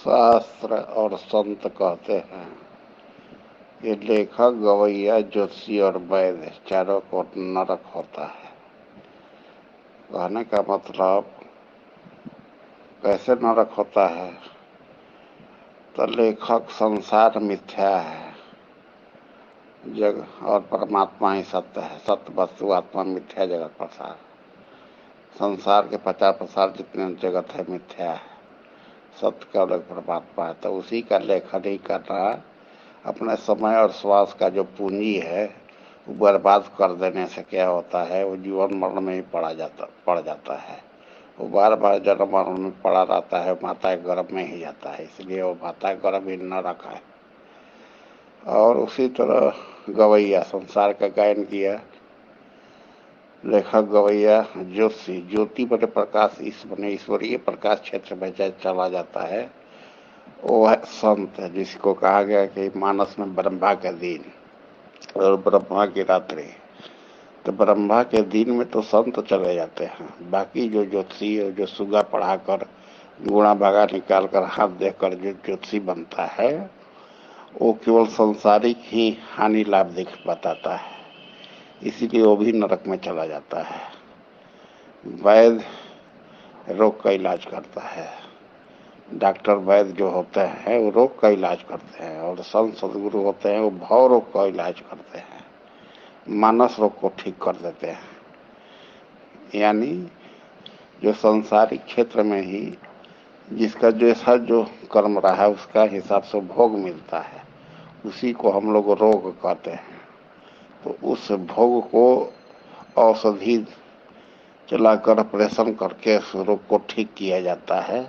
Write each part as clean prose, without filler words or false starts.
शास्त्र और संत कहते हैं कि लेखक, गवैया, ज्योतिषी और वैद्य चारों को नरक होता है। कहने का मतलब कैसे नरक होता है? तो लेखक संसार मिथ्या है, जग और परमात्मा ही सत्य है। सत्य वस्तु आत्मा मिथ्या, जगत प्रसार। संसार के 50% जितने जगत है मिथ्या है, सत्य केवल परमात्मा है। तो उसी का लेखन ही करना, अपने समय और श्वास का जो पूंजी है वो बर्बाद कर देने से क्या होता है, वो जीवन मरण में ही पड़ जाता है। वो बार बार जन्म मरण में पड़ा रहता है, माता के गर्भ में ही जाता है। इसलिए वो माता के गर्भ ही नरक है। और उसी तरह गवैया संसार का गायन किया, लेखक गवैया, ज्योतिषी, ज्योति बने प्रकाश, ईश्वरीय प्रकाश क्षेत्र में चला जाता है, वो है संत, जिसको कहा गया कि मानस में ब्रह्मा के दिन और ब्रह्मा की रात्रि। तो ब्रह्मा के दिन में तो संत चले जाते हैं, बाकी जो ज्योतिषी और जो सुगा पढ़ाकर गुणा भागा निकाल कर हाथ देकर जो ज्योतिषी बनता है, वो केवल सांसारिक ही हानि लाभ बताता है, इसीलिए वो भी नरक में चला जाता है। वैद्य रोग का इलाज करता है, डॉक्टर वैद्य जो होते हैं वो रोग का इलाज करते हैं, और संत सदगुरु होते हैं वो भाव रोग का इलाज करते हैं, मानस रोग को ठीक कर देते हैं। यानी जो सांसारिक क्षेत्र में ही जिसका जैसा जो कर्म रहा है उसका हिसाब से भोग मिलता है, उसी को हम लोग रोग कहते हैं। तो उस भोग को औषधि चलाकर ऑपरेशन करके उस रोग को ठीक किया जाता है।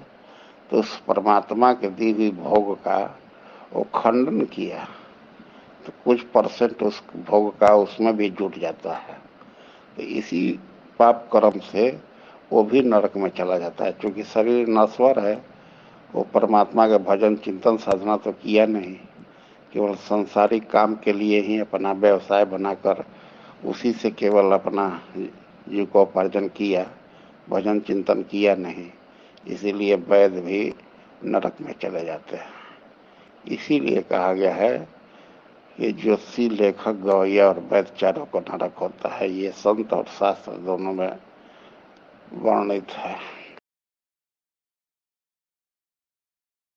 तो उस परमात्मा के दी हुई भोग का वो खंडन किया तो कुछ परसेंट उस भोग का उसमें भी जुट जाता है। तो इसी पाप कर्म से वो भी नरक में चला जाता है। क्योंकि शरीर नश्वर है, वो परमात्मा के भजन चिंतन साधना तो किया नहीं, केवल सांसारिक काम के लिए ही अपना व्यवसाय बनाकर उसी से केवल अपना जीविकोपार्जन किया, भजन चिंतन किया नहीं। इसीलिए वैद्य भी नरक में चले जाते हैं। इसीलिए कहा गया है कि ज्योतिषी, लेखक, गवैया और वैद्य चारों को नरक होता है। ये संत और शास्त्र दोनों में वर्णित है।